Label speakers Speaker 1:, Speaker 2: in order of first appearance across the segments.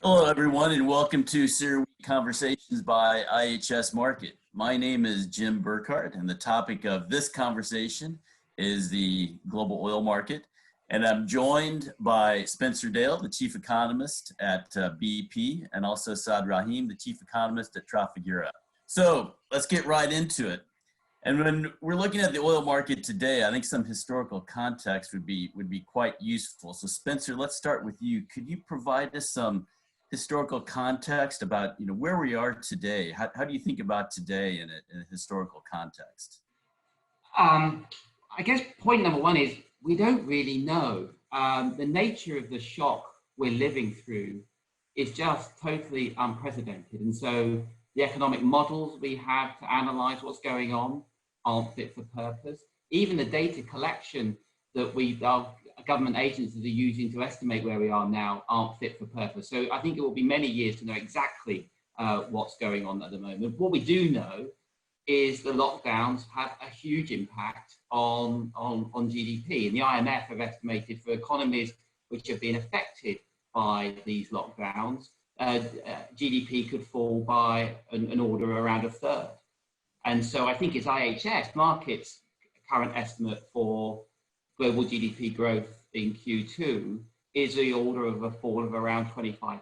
Speaker 1: Hello, everyone, and welcome to CERAWeek Conversations by IHS Markit. My name is Jim Burkhardt, and the topic of this conversation is the global oil market. And I'm joined by Spencer Dale, the chief economist at BP, and also Saad Rahim, the chief economist at Trafigura. So let's get right into it. And when we're looking at the oil market today, I think some historical context would be quite useful. So Spencer, let's start with you. Could you provide us some historical context about where we are today? How do you think about today in a historical context?
Speaker 2: I guess point number one is we don't really know. The nature of the shock we're living through is just totally unprecedented. And so the economic models we have to analyze what's going on aren't fit for purpose. Even the data collection that our government agencies are using to estimate where we are now aren't fit for purpose. So I think it will be many years to know exactly what's going on at the moment. What we do know is the lockdowns have a huge impact on GDP. And the IMF have estimated for economies which have been affected by these lockdowns, GDP could fall by an order around a third. And so I think it's IHS Markit's current estimate for global GDP growth in Q2 is the order of a fall of around 25%.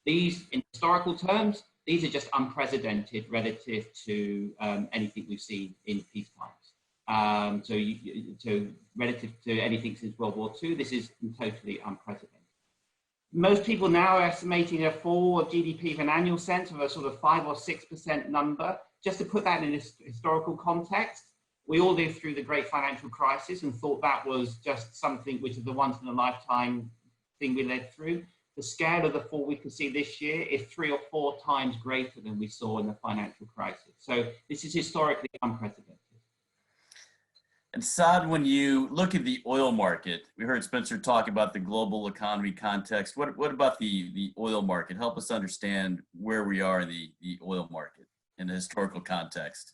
Speaker 2: These, in historical terms, these are just unprecedented relative to anything we've seen in peace times. So relative to anything since World War II, this is totally unprecedented. Most people now are estimating a fall of GDP in an annual sense of a sort of 5 or 6% number. Just to put that in a historical context, we all lived through the great financial crisis and thought that was just something which is the once in a lifetime thing we lived through. The scale of the fall we could see this year is 3 or 4 times greater than we saw in the financial crisis. So this is historically unprecedented.
Speaker 1: And Saad, when you look at the oil market, we heard Spencer talk about the global economy context. What about the oil market? Help us understand where we are in the oil market in a historical context.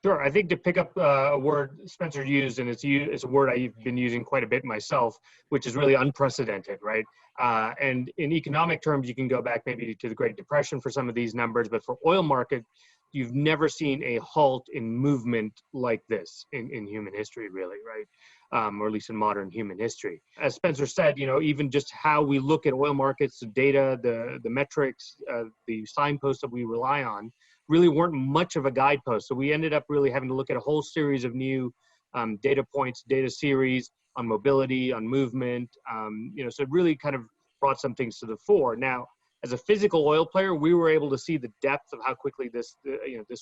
Speaker 3: Sure. I think to pick up a word Spencer used, and it's a word I've been using quite a bit myself, which is really unprecedented, right? And in economic terms, you can go back maybe to the Great Depression for some of these numbers, but for oil market, you've never seen a halt in movement like this in human history, really, right? Or at least in modern human history. As Spencer said, even just how we look at oil markets, the data, the metrics, the signposts that we rely on, really weren't much of a guidepost. So we ended up really having to look at a whole series of new data points, data series on mobility, on movement. So it really kind of brought some things to the fore. Now, as a physical oil player, we were able to see the depth of how quickly this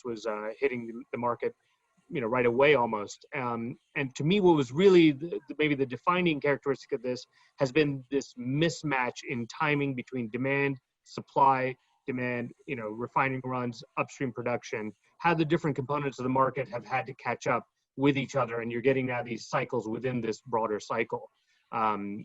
Speaker 3: was hitting the market, right away almost. And to me, what was really maybe the defining characteristic of this has been this mismatch in timing between demand, supply, demand, refining runs, upstream production, how the different components of the market have had to catch up with each other. And you're getting now these cycles within this broader cycle. And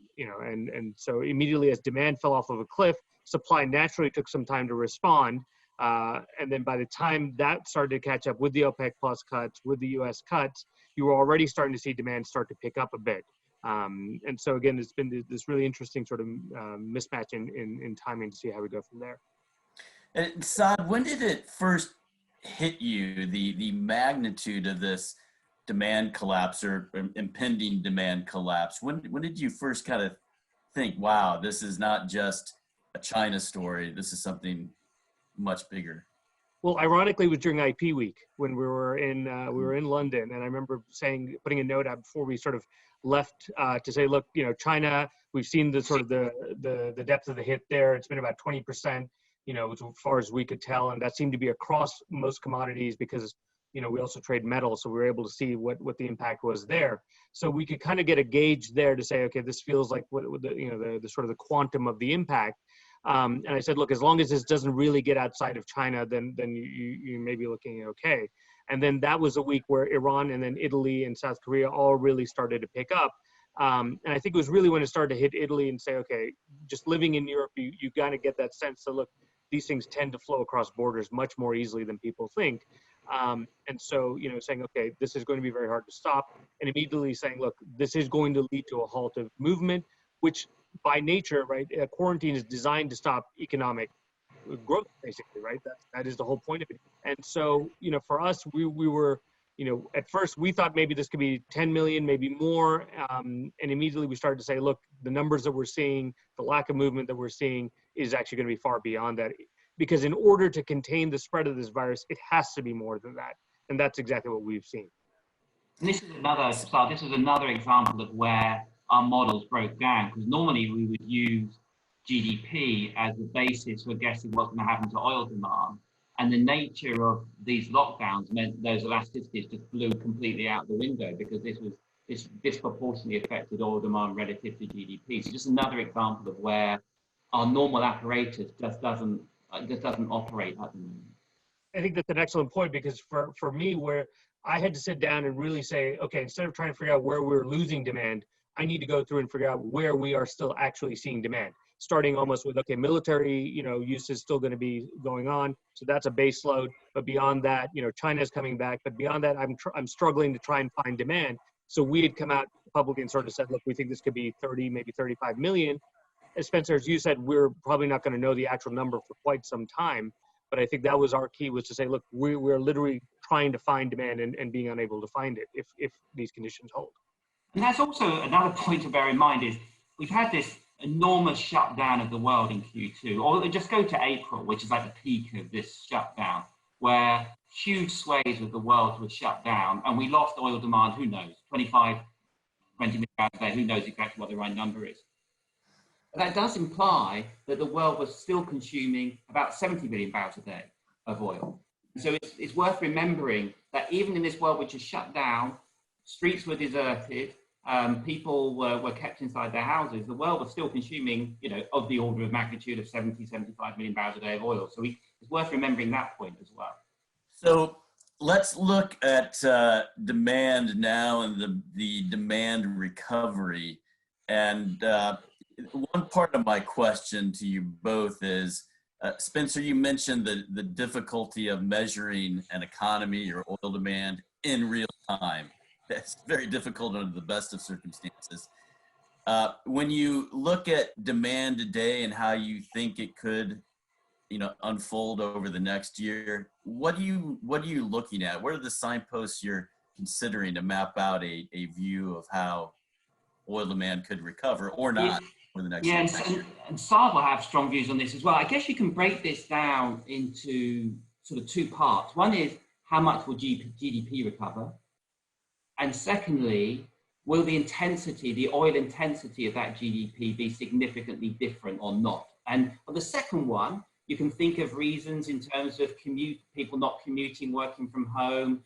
Speaker 3: so immediately as demand fell off of a cliff, supply naturally took some time to respond. And then by the time that started to catch up with the OPEC plus cuts, with the US cuts, you were already starting to see demand start to pick up a bit. And so again, it's been this really interesting sort of mismatch in timing to see how we go from there.
Speaker 1: And Saad, when did it first hit you, the magnitude of this demand collapse or impending demand collapse? When did you first kind of think, wow, this is not just a China story, this is something much bigger?
Speaker 3: Well, ironically, it was during IP week when we were in London, and I remember putting a note out before we sort of left to say, look, China, we've seen the sort of the depth of the hit there. It's been about 20%. As far as we could tell, and that seemed to be across most commodities because, we also trade metal, so we were able to see what the impact was there. So we could kind of get a gauge there to say, okay, this feels like the sort of the quantum of the impact. And I said, look, as long as this doesn't really get outside of China, then you may be looking okay. And then that was a week where Iran and then Italy and South Korea all really started to pick up. And I think it was really when it started to hit Italy and say, okay, just living in Europe, you got to get that sense that, look, these things tend to flow across borders much more easily than people think. And so, saying, okay, this is going to be very hard to stop, and immediately saying, look, this is going to lead to a halt of movement, which by nature, right, quarantine is designed to stop economic growth, basically, right? That is the whole point of it. And so, for us, we were, at first we thought maybe this could be 10 million, maybe more. And immediately we started to say, look, the numbers that we're seeing, the lack of movement that we're seeing is actually going to be far beyond that. Because in order to contain the spread of this virus, it has to be more than that. And that's exactly what we've seen.
Speaker 2: And this is another example of where our models broke down, because normally we would use GDP as the basis for guessing what's going to happen to oil demand. And the nature of these lockdowns meant those elasticities just blew completely out the window, because this disproportionately affected oil demand relative to GDP. So just another example of where our normal apparatus just doesn't operate at the moment.
Speaker 3: I think that's an excellent point, because for me, where I had to sit down and really say, okay, instead of trying to figure out where we're losing demand, I need to go through and figure out where we are still actually seeing demand. Starting almost with, okay, military, use is still going to be going on, so that's a base load. But beyond that, China's coming back. But beyond that, I'm struggling to try and find demand. So we had come out publicly and sort of said, look, we think this could be 30, maybe 35 million. As Spencer, as you said, we're probably not going to know the actual number for quite some time. But I think that was our key, was to say, look, we're literally trying to find demand and being unable to find it if these conditions hold.
Speaker 2: And that's also another point to bear in mind, is we've had this enormous shutdown of the world in Q2, or just go to April, which is like the peak of this shutdown, where huge swathes of the world were shut down, and we lost oil demand, who knows, 25, 20 million barrels a day, who knows exactly what the right number is. But that does imply that the world was still consuming about 70 million barrels a day of oil. So it's worth remembering that even in this world which is shut down, streets were deserted, people were kept inside their houses, the world was still consuming, of the order of magnitude of 70, 75 million barrels a day of oil. So it's worth remembering that point as well.
Speaker 1: So let's look at demand now and the demand recovery. And one part of my question to you both is, Spencer, you mentioned the difficulty of measuring an economy or oil demand in real time. It's very difficult under the best of circumstances. When you look at demand today and how you think it could, unfold over the next year, what are you looking at? What are the signposts you're considering to map out a view of how oil demand could recover or not over the next year?
Speaker 2: And Saad will have strong views on this as well. I guess you can break this down into sort of two parts. One is, how much will GDP recover? And secondly, will the oil intensity of that GDP be significantly different or not? And for the second one, you can think of reasons in terms of people not commuting, working from home,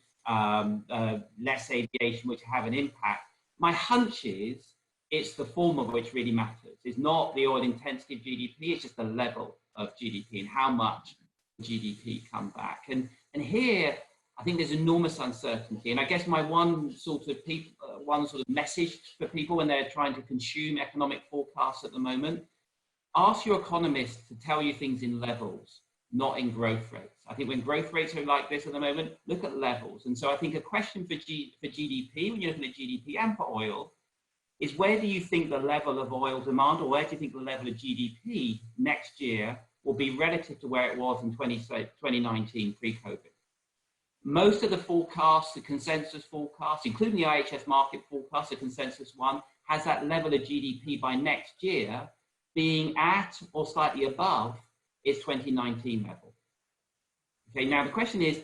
Speaker 2: less aviation, which have an impact. My hunch is it's the former which really matters. It's not the oil intensity of GDP, it's just the level of GDP and how much GDP come back. And here, I think there's enormous uncertainty. And I guess my one sort of message for people when they're trying to consume economic forecasts at the moment, ask your economists to tell you things in levels, not in growth rates. I think when growth rates are like this at the moment, look at levels. And so I think a question for GDP, when you're looking at GDP and for oil, is where do you think the level of oil demand, or where do you think the level of GDP next year will be relative to where it was in 2019 pre-COVID? Most of the forecasts, the consensus forecasts, including the IHS market forecast, the consensus one, has that level of GDP by next year being at or slightly above its 2019 level. Okay, now the question is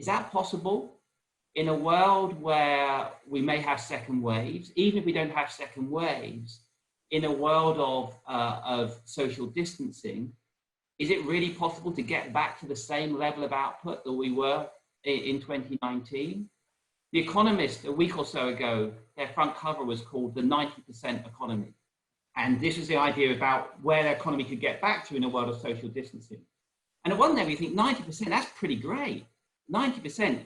Speaker 2: that possible? In a world where we may have second waves, even if we don't have second waves, in a world of social distancing, is it really possible to get back to the same level of output that we were in 2019? The Economist, a week or so ago, their front cover was called the 90% economy. And this was the idea about where the economy could get back to in a world of social distancing. And at one level, you think 90%, that's pretty great. 90%.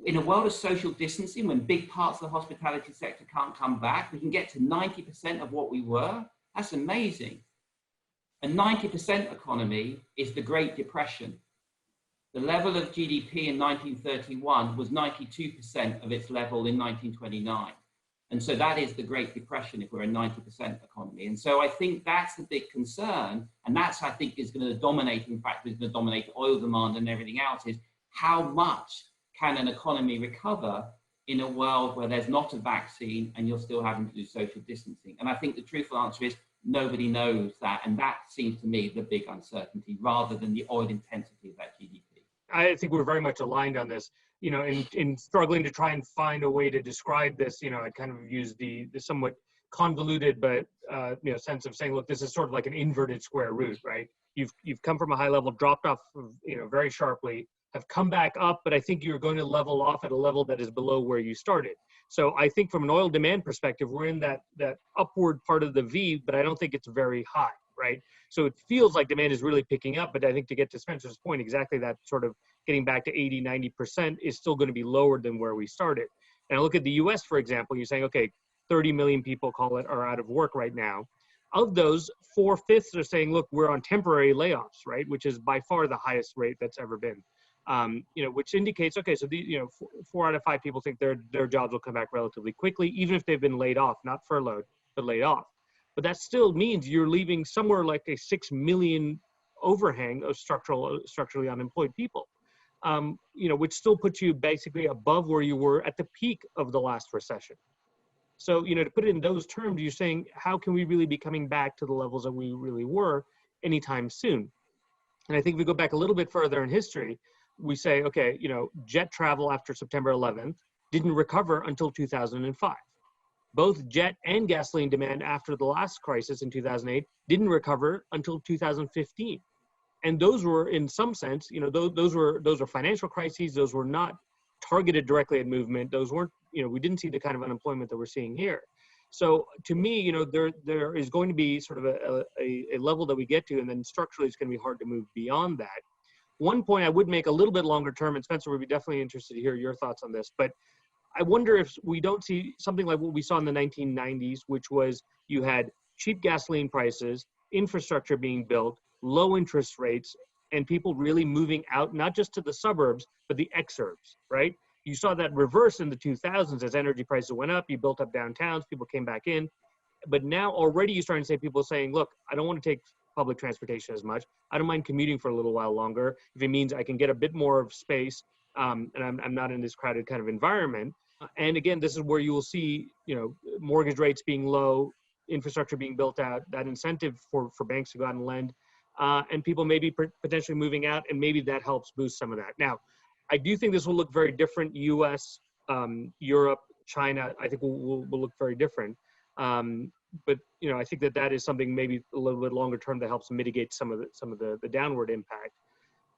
Speaker 2: In a world of social distancing, when big parts of the hospitality sector can't come back, we can get to 90% of what we were. That's amazing. A 90% economy is the Great Depression. The level of GDP in 1931 was 92% of its level in 1929. And so that is the Great Depression if we're a 90% economy. And so I think that's the big concern. And that's, I think, is going to dominate, in fact, is going to dominate oil demand and everything else, is how much can an economy recover in a world where there's not a vaccine and you're still having to do social distancing? And I think the truthful answer is nobody knows that. And that seems to me the big uncertainty rather than the oil intensity of that GDP.
Speaker 3: I think we're very much aligned on this. You know, in struggling to try and find a way to describe this, you know, I kind of use the somewhat convoluted but you know, sense of saying, look, this is sort of like an inverted square root, right? You've come from a high level, dropped off, you know, very sharply, have come back up, but I think you're going to level off at a level that is below where you started. So I think from an oil demand perspective, we're in that upward part of the V, but I don't think it's very high, right? So it feels like demand is really picking up, but I think to get to Spencer's point, exactly that sort of getting back to 80, 90% is still going to be lower than where we started. And I look at the US, for example, you're saying, okay, 30 million people, call it, are out of work right now. Of those, 4/5 are saying, look, we're on temporary layoffs, right? Which is by far the highest rate that's ever been. You know, which indicates, okay, so you know, 4 out of 5 people think their jobs will come back relatively quickly, even if they've been laid off, not furloughed, but laid off. But that still means you're leaving somewhere like a 6 million overhang of structurally unemployed people. You know, which still puts you basically above where you were at the peak of the last recession. So, you know, to put it in those terms, you're saying, how can we really be coming back to the levels that we really were anytime soon? And I think if we go back a little bit further in history, we say, okay, you know, jet travel after September 11th didn't recover until 2005. Both jet and gasoline demand after the last crisis in 2008 didn't recover until 2015. And those were, in some sense, you know, those were financial crises. Those were not targeted directly at movement. Those weren't, you know, we didn't see the kind of unemployment that we're seeing here. So to me, you know, there is going to be sort of a level that we get to, and then structurally it's going to be hard to move beyond that. One point I would make a little bit longer term, and Spencer would be definitely interested to hear your thoughts on this, but I wonder if we don't see something like what we saw in the 1990s, which was you had cheap gasoline prices, infrastructure being built, low interest rates, and people really moving out, not just to the suburbs, but the exurbs, right? You saw that reverse in the 2000s as energy prices went up, you built up downtowns, people came back in. But now already you're starting to say people saying, look, I don't want to take public transportation as much. I don't mind commuting for a little while longer if it means I can get a bit more of space and I'm not in this crowded kind of environment. And again, this is where you will see, you know, mortgage rates being low, infrastructure being built out, that incentive for banks to go out and lend, and people maybe potentially moving out, and maybe that helps boost some of that. Now, I do think this will look very different. US, Europe, China, I think will look very different. But you know, I think that is something maybe a little bit longer term that helps mitigate some of the downward impact.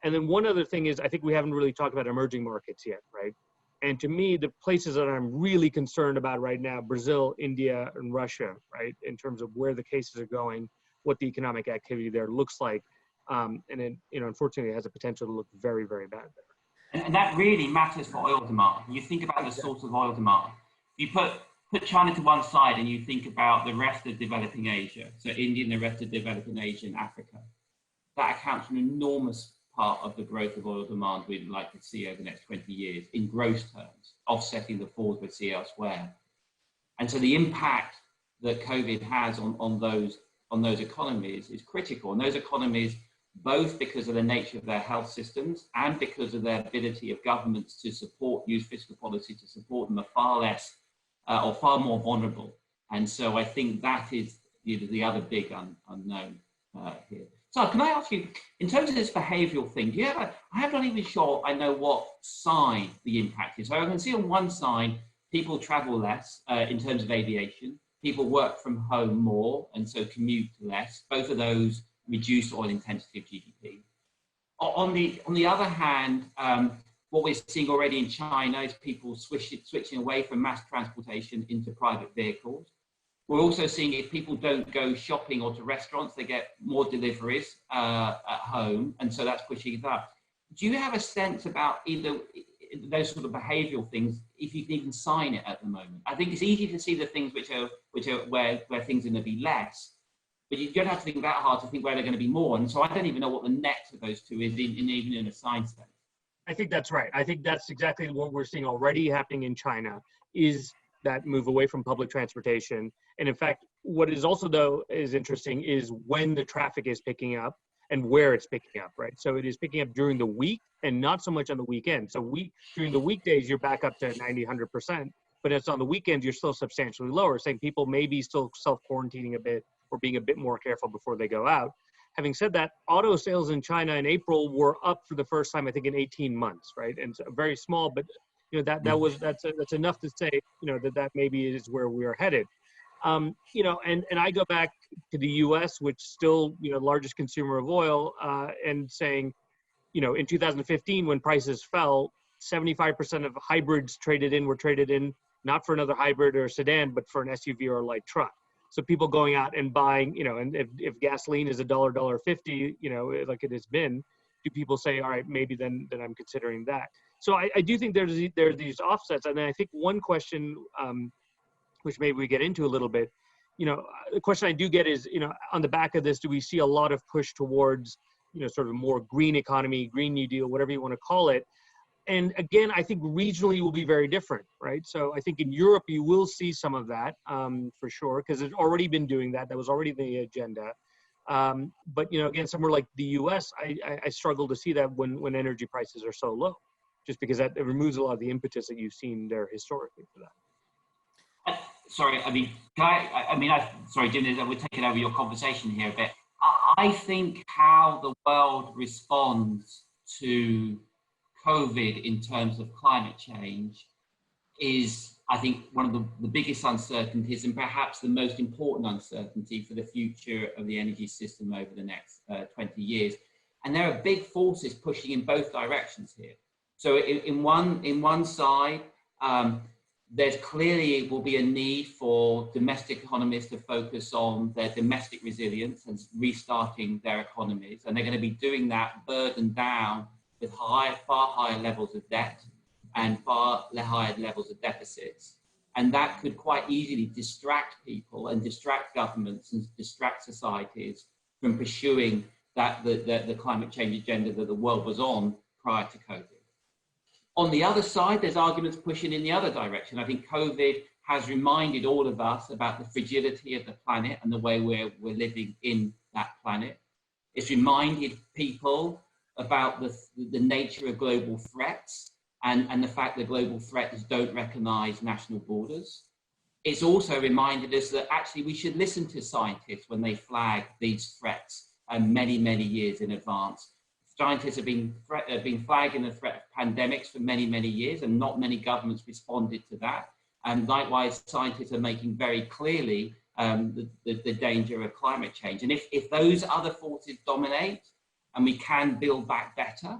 Speaker 3: And then one other thing is, I think we haven't really talked about emerging markets yet, right? And to me, the places that I'm really concerned about right now, Brazil, India, and Russia, right, in terms of where the cases are going, what the economic activity there looks like, and it, you know, unfortunately, it has a potential to look very, very bad there.
Speaker 2: And that really matters for oil demand. You think about the source of oil demand. You put China to one side and you think about the rest of developing Asia, so India and the rest of developing Asia and Africa. That accounts for an enormous part of the growth of oil demand we'd like to see over the next 20 years in gross terms, offsetting the falls we see elsewhere. And so the impact that COVID has on those economies is critical. And those economies, both because of the nature of their health systems and because of their ability of governments to use fiscal policy to support them, are far less or far more vulnerable. And so I think that is the other big unknown here. So can I ask you, in terms of this behavioural thing, I'm not even sure I know what side the impact is. So I can see on one side, people travel less in terms of aviation, people work from home more, and so commute less. Both of those reduce oil intensity of GDP. On the other hand, what we're seeing already in China is people switching away from mass transportation into private vehicles. We're also seeing if people don't go shopping or to restaurants, they get more deliveries at home, and so that's pushing it up. Do you have a sense about either those sort of behavioural things, if you can even sign it at the moment? I think it's easy to see the things which are where things are going to be less, but you don't have to think that hard to think where they're going to be more. And so I don't even know what the net of those two is, even in a science sense.
Speaker 3: I think that's right. I think that's exactly what we're seeing already happening in China, is that move away from public transportation. And in fact, what is also though is interesting is when the traffic is picking up and where it's picking up, right? So it is picking up during the week and not so much on the weekend. So during the weekdays, you're back up to 90, 100%, but it's on the weekends, you're still substantially lower, saying people may be still self-quarantining a bit or being a bit more careful before they go out. Having said that, auto sales in China in April were up for the first time, I think, in 18 months, right? And so very small, but that's enough to say, that maybe is where we are headed. And I go back to the U.S., which still, largest consumer of oil, and saying, in 2015, when prices fell, 75% of hybrids were traded in not for another hybrid or a sedan, but for an SUV or a light truck. So people going out and buying, and if gasoline is $1.50, like it has been, do people say, all right, maybe then I'm considering that? So I do think there are these offsets. And then I think one question, which maybe we get into a little bit, the question I do get is, on the back of this, do we see a lot of push towards, sort of more green economy, Green New Deal, whatever you want to call it? And again, I think regionally will be very different, right? So I think in Europe, you will see some of that for sure, because it's already been doing that. That was already the agenda. But, again, somewhere like the US, I struggle to see that when energy prices are so low, just because it removes a lot of the impetus that you've seen there historically for that.
Speaker 2: Sorry, sorry, Jim, we're taking over your conversation here a bit. I think how the world responds to COVID in terms of climate change is, I think, one of the biggest uncertainties and perhaps the most important uncertainty for the future of the energy system over the next 20 years. And there are big forces pushing in both directions here. So in one side, there's clearly will be a need for domestic economies to focus on their domestic resilience and restarting their economies. And they're going to be doing that burdened down with far higher levels of debt and far higher levels of deficits. And that could quite easily distract people and distract governments and distract societies from pursuing the climate change agenda that the world was on prior to COVID. On the other side, there's arguments pushing in the other direction. I think COVID has reminded all of us about the fragility of the planet and the way we're living in that planet. It's reminded people about the nature of global threats and the fact that global threats don't recognize national borders. It's also reminded us that actually we should listen to scientists when they flag these threats many, many years in advance. Scientists have been flagging the threat of pandemics for many, many years, and not many governments responded to that. And likewise, scientists are making very clearly the danger of climate change. And if those other forces dominate, and we can build back better,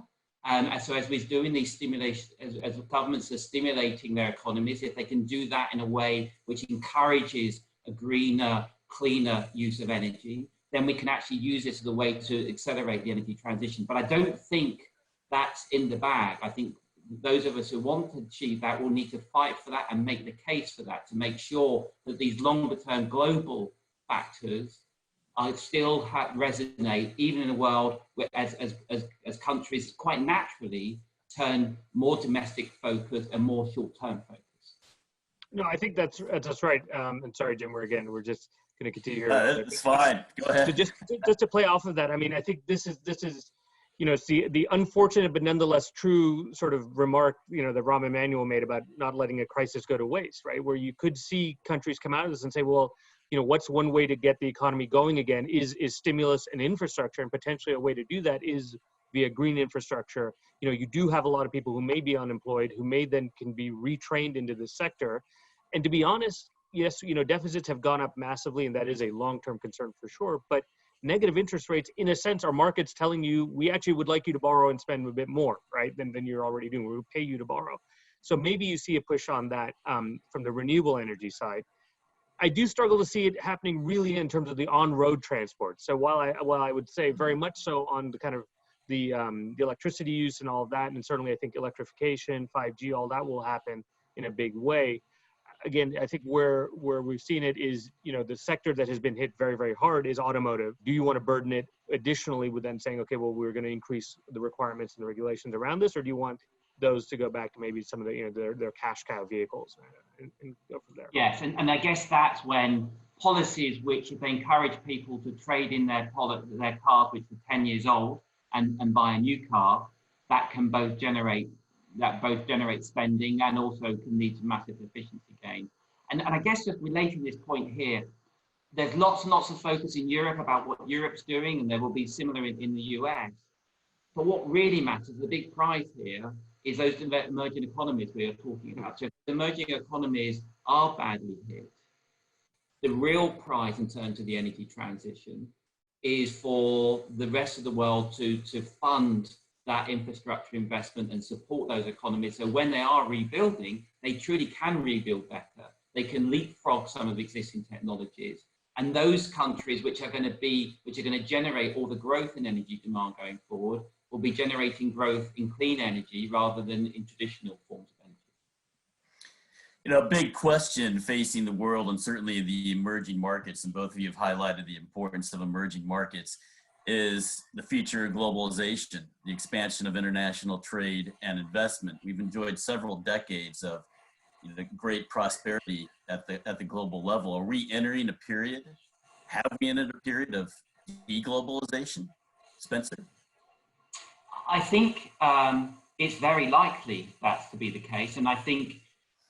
Speaker 2: so as we're doing these stimulation, as governments are stimulating their economies, if they can do that in a way which encourages a greener, cleaner use of energy, then we can actually use this as a way to accelerate the energy transition. But I don't think that's in the bag. I think those of us who want to achieve that will need to fight for that and make the case for that to make sure that these longer term global factors still resonate, even in a world where as countries quite naturally turn more domestic focus and more short-term focus.
Speaker 3: No, I think that's right. And sorry, Jim, we're just going to continue here.
Speaker 1: It's fine. Go ahead.
Speaker 3: So just to play off of that, I mean, I think this is the unfortunate but nonetheless true sort of remark, that Rahm Emanuel made about not letting a crisis go to waste, right? Where you could see countries come out of this and say, well, what's one way to get the economy going again is stimulus and infrastructure, and potentially a way to do that is via green infrastructure. You do have a lot of people who may be unemployed, who may then can be retrained into this sector. And to be honest, yes, deficits have gone up massively, and that is a long-term concern for sure. But negative interest rates, in a sense, are markets telling you, we actually would like you to borrow and spend a bit more, right, than you're already doing. We will pay you to borrow. So maybe you see a push on that from the renewable energy side. I do struggle to see it happening really in terms of the on-road transport. So while I would say very much so on the kind of the electricity use and all of that, and certainly I think electrification, 5G, all that will happen in a big way. Again, I think where we've seen it is, the sector that has been hit very, very hard is automotive. Do you want to burden it additionally with then saying, okay, well, we're going to increase the requirements and the regulations around this, or do you want those to go back to maybe some of the, their cash cow vehicles and go from there.
Speaker 2: Yes, and I guess that's when policies which, if they encourage people to trade in their cars which are 10 years old and buy a new car, that can both generate spending and also can lead to massive efficiency gain. And I guess just relating this point here, there's lots and lots of focus in Europe about what Europe's doing, and there will be similar in the US. But what really matters, the big prize here, is those emerging economies we are talking about. So if emerging economies are badly hit, the real prize in terms of the energy transition is for the rest of the world to fund that infrastructure investment and support those economies. So when they are rebuilding, they truly can rebuild better. They can leapfrog some of the existing technologies. And those countries which are going to generate all the growth in energy demand going forward will be generating growth in clean energy rather than in traditional forms of energy.
Speaker 1: A big question facing the world and certainly the emerging markets, and both of you have highlighted the importance of emerging markets, is the future of globalization, the expansion of international trade and investment. We've enjoyed several decades of great prosperity at the global level. Are we entering a period? Have we entered a period of deglobalization? Spencer?
Speaker 2: I think it's very likely that's to be the case. And I think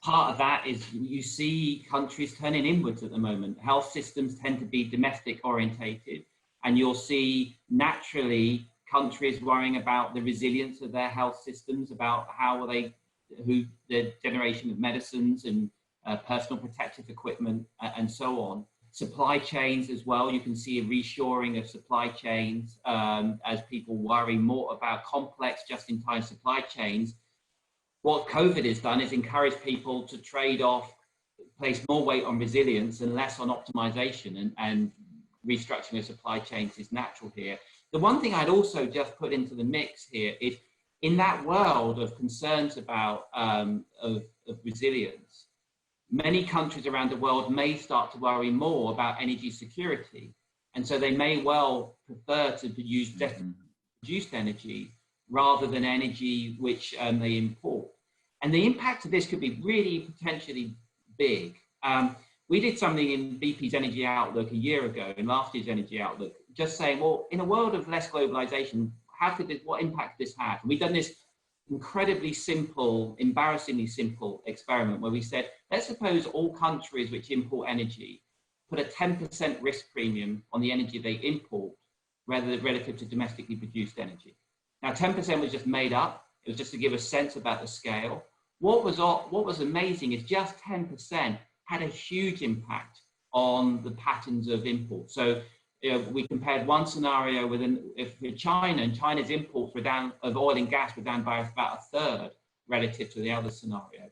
Speaker 2: part of that is you see countries turning inwards at the moment. Health systems tend to be domestic orientated, and you'll see naturally countries worrying about the resilience of their health systems, about the generation of medicines and personal protective equipment and so on. Supply chains as well. You can see a reshoring of supply chains as people worry more about complex just-in-time supply chains. What COVID has done is encourage people to trade off, place more weight on resilience and less on optimization, and restructuring of supply chains is natural here. The one thing I'd also just put into the mix here is, in that world of concerns about of resilience, many countries around the world may start to worry more about energy security. And so they may well prefer to use produced energy rather than energy which they import. And the impact of this could be really potentially big. We did something in BP's Energy Outlook a year ago, in last year's Energy Outlook, just saying, well, in a world of less globalization, what impact could this have? And we've done this incredibly simple, embarrassingly simple experiment where we said, let's suppose all countries which import energy put a 10% risk premium on the energy they import relative to domestically produced energy. Now, 10% was just made up. It was just to give a sense about the scale. What was amazing is just 10% had a huge impact on the patterns of import. So we compared one scenario with China, and China's imports of oil and gas were down by about a third relative to the other scenario.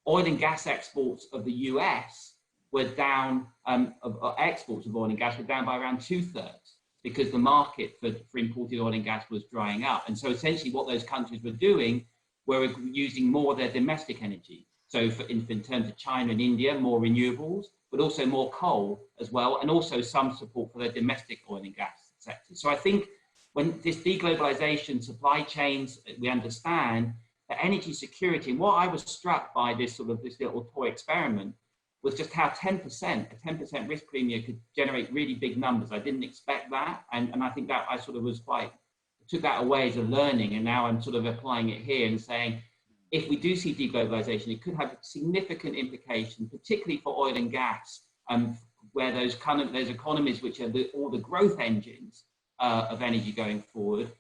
Speaker 2: Oil and gas exports of the US were down, exports of oil and gas were down by around 2/3 because the market for imported oil and gas was drying up. And so essentially what those countries were doing were using more of their domestic energy. So in terms of China and India, more renewables, but also more coal as well, and also some support for their domestic oil and gas sector. So I think when this deglobalization, supply chains, we understand that energy security, and what I was struck by this little toy experiment was just how a 10% risk premium could generate really big numbers. I didn't expect that. And I think that I took that away as a learning, and now I'm sort of applying it here and saying, if we do see deglobalization, it could have significant implications, particularly for oil and gas, where those economies which are all the growth engines of energy going forward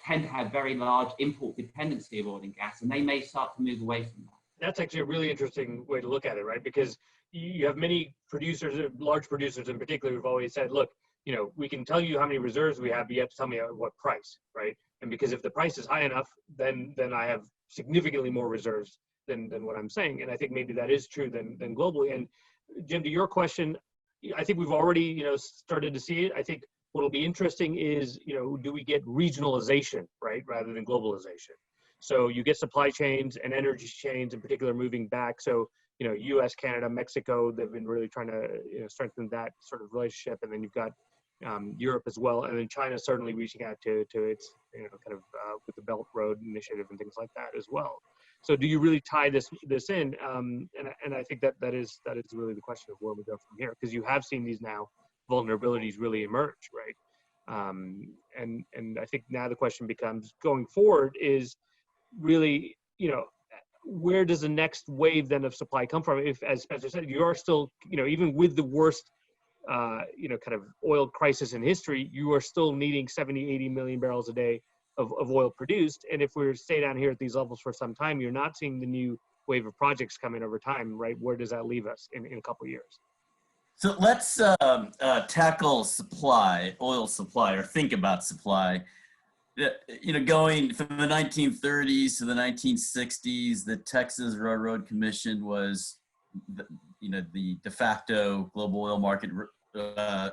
Speaker 2: tend to have very large import dependency of oil and gas, and they may start to move away from that.
Speaker 3: That's actually a really interesting way to look at it, right? Because you have many producers, large producers in particular, who've always said, look, we can tell you how many reserves we have, but you have to tell me at what price, right? And because if the price is high enough, then I have significantly more reserves than what I'm saying. And I think maybe that is true than globally. And Jim, to your question, I think we've already, started to see it. I think what'll be interesting is, do we get regionalization, right, rather than globalization? So you get supply chains and energy chains in particular moving back. So, US, Canada, Mexico, they've been really trying to strengthen that sort of relationship. And then you've got Europe as well, and then China certainly reaching out to its, kind of with the Belt Road Initiative and things like that as well. So do you really tie this in? And I think that is really the question of where we go from here, because you have seen these now vulnerabilities really emerge, right? And I think now the question becomes, going forward, is really, where does the next wave then of supply come from? If, as Spencer said, you are still, even with the worst, kind of oil crisis in history, you are still needing 70, 80 million barrels a day of oil produced. And if we stay down here at these levels for some time, you're not seeing the new wave of projects come in over time, right? Where does that leave us in a couple of years?
Speaker 1: So let's tackle supply, oil supply, or think about supply. Going from the 1930s to the 1960s, the Texas Railroad Commission was, the de facto global oil market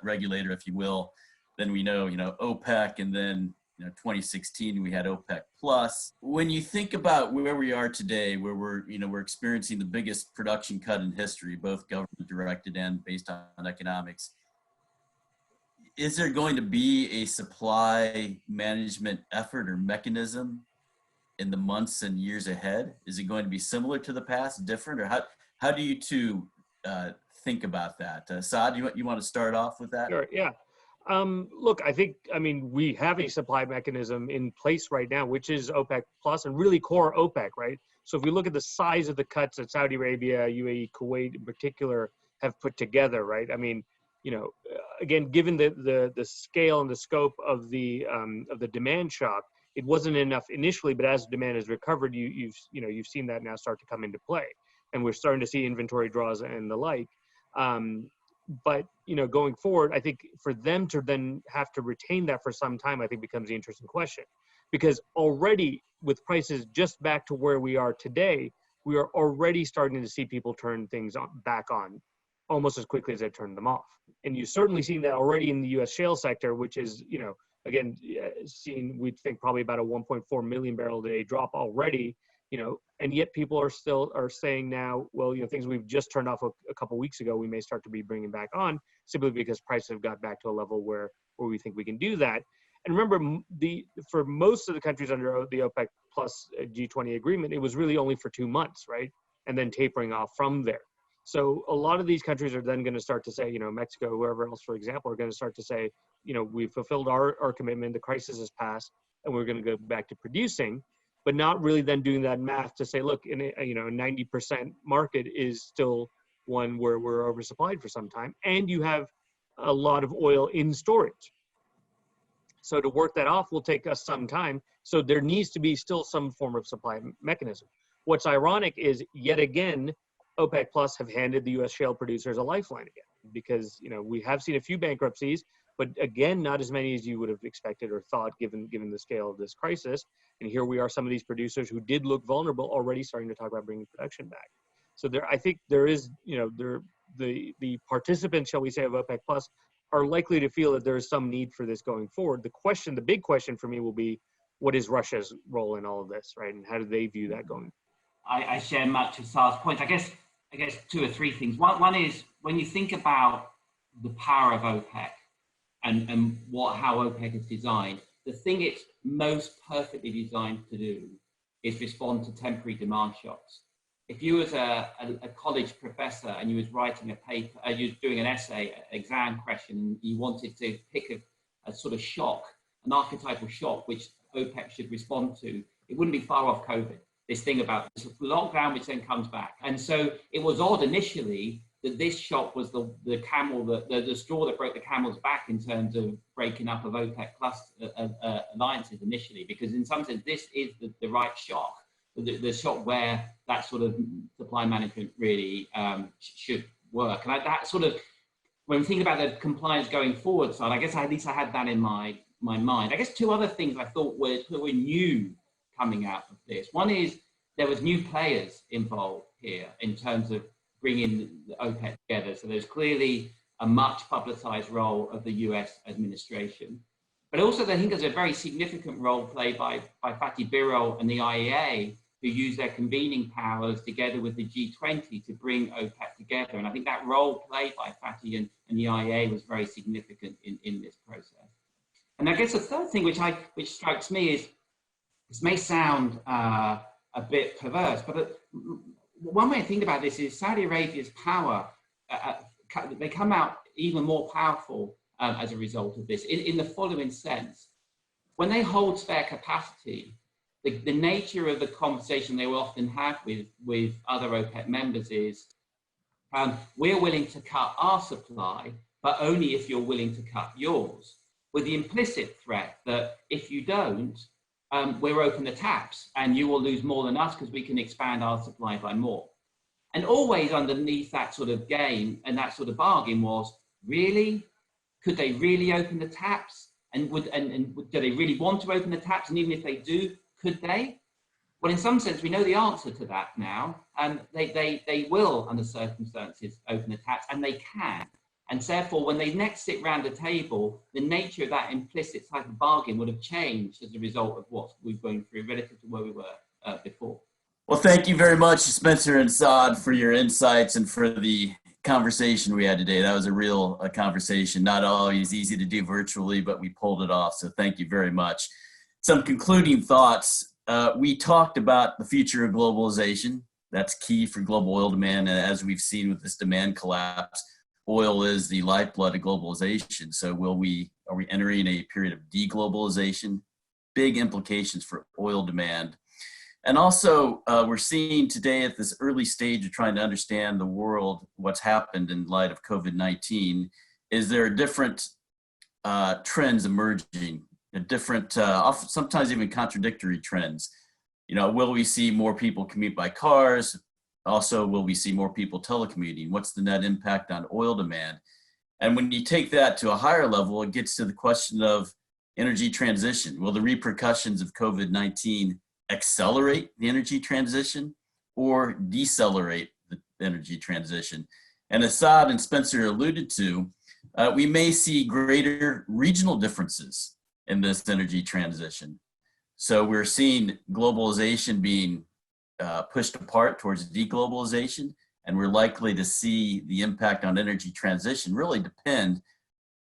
Speaker 1: regulator, if you will. Then we know, OPEC, and then 2016 we had OPEC plus. When you think about where we are today, where we're experiencing the biggest production cut in history, both government directed and based on economics, is there going to be a supply management effort or mechanism in the months and years ahead? Is it going to be similar to the past, different, or how do you two think about that? Saad, you want to start off with that?
Speaker 3: Sure, yeah. Look, we have a supply mechanism in place right now, which is OPEC plus, and really core OPEC, right? So if we look at the size of the cuts that Saudi Arabia, UAE, Kuwait in particular have put together, right? Again, given the scale and the scope of the demand shock, it wasn't enough initially, but as demand has recovered, you've seen that now start to come into play, and we're starting to see inventory draws and the like. But going forward, I think for them to then have to retain that for some time, I think becomes the interesting question, because already with prices just back to where we are today, we are already starting to see people turn things back on almost as quickly as they turned them off. And you've certainly seen that already in the U.S. shale sector, which is, again, seen, we think probably about a 1.4 million barrel a day drop already, and yet people are saying now, well, things we've just turned off a couple weeks ago, we may start to be bringing back on, simply because prices have got back to a level where we think we can do that. And remember, for most of the countries under the OPEC plus G20 agreement, it was really only for 2 months, right? And then tapering off from there. So a lot of these countries are then going to start to say, Mexico, whoever else, for example, are going to start to say, we've fulfilled our commitment, the crisis has passed, and we're going to go back to producing, but not really then doing that math to say, look, in a 90% market is still one where we're oversupplied for some time, and you have a lot of oil in storage. So to work that off will take us some time. So there needs to be still some form of supply mechanism. What's ironic is, yet again, OPEC plus have handed the U.S. shale producers a lifeline again, because we have seen a few bankruptcies, but again, not as many as you would have expected or thought, given the scale of this crisis. And here we are, some of these producers who did look vulnerable already starting to talk about bringing production back. So I think there is, the participants, shall we say, of OPEC plus are likely to feel that there is some need for this going forward. The big question for me will be, what is Russia's role in all of this, right? And how do they view that going?
Speaker 2: I share much of Saad's points. I guess 2 or 3 things. One is, when you think about the power of OPEC and how OPEC is designed, the thing it's most perfectly designed to do is respond to temporary demand shocks. If you was a college professor and you was writing a paper, you was doing an essay, exam question, and you wanted to pick a sort of shock, an archetypal shock, which OPEC should respond to, it wouldn't be far off COVID. This thing about this lockdown, which then comes back. And so it was odd initially that this shock was the straw that broke the camel's back in terms of breaking up of OPEC plus alliances initially, because in some sense, this is the right shock, the shock where that sort of supply management really should work. And that sort of, when we think about the compliance going forward side, I guess at least I had that in my mind. I guess 2 other things I thought were new coming out of this. One is, there was new players involved here in terms of bringing the OPEC together. So there's clearly a much publicized role of the US administration. But also I think there's a very significant role played by Fatih Birol and the IEA who use their convening powers together with the G20 to bring OPEC together. And I think that role played by Fatih and the IEA was very significant in this process. And I guess the third thing which strikes me is, this may sound a bit perverse, but one way to think about this is Saudi Arabia's power, they come out even more powerful as a result of this, in the following sense. When they hold spare capacity, the nature of the conversation they will often have with other OPEC members is, we're willing to cut our supply, but only if you're willing to cut yours, with the implicit threat that if you don't, we'll open the taps and you will lose more than us because we can expand our supply by more. And always underneath that sort of game and that sort of bargain was, really? Could they really open the taps? And do they really want to open the taps? And even if they do, could they? Well, in some sense, we know the answer to that now. They will, under circumstances, open the taps, and they can. And therefore, when they next sit round the table, the nature of that implicit type of bargain would have changed as a result of what we've gone through relative to where we were before.
Speaker 1: Well, thank you very much, Spencer and Saad, for your insights and for the conversation we had today. That was a real conversation, not always easy to do virtually, but we pulled it off. So thank you very much. Some concluding thoughts. We talked about the future of globalization. That's key for global oil demand. And as we've seen with this demand collapse, oil is the lifeblood of globalization. So are we entering a period of deglobalization? Big implications for oil demand. And also, we're seeing today at this early stage of trying to understand the world, what's happened in light of COVID-19, is there are different trends emerging, different, sometimes even contradictory trends. You know, will we see more people commute by cars? Also, will we see more people telecommuting? What's the net impact on oil demand? And when you take that to a higher level, it gets to the question of energy transition. Will the repercussions of COVID-19 accelerate the energy transition or decelerate the energy transition? And as Saad and Spencer alluded to, we may see greater regional differences in this energy transition. So we're seeing globalization being pushed apart towards deglobalization, and we're likely to see the impact on energy transition really depend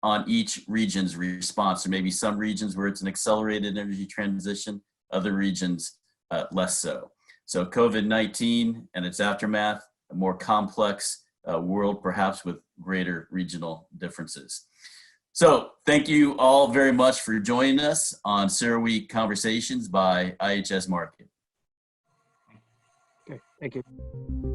Speaker 1: on each region's response. There may be some regions where it's an accelerated energy transition, other regions less so. So COVID-19 and its aftermath, a more complex world, perhaps with greater regional differences. So thank you all very much for joining us on CERAWeek Conversations by IHS Markit.
Speaker 3: Okay, thank you.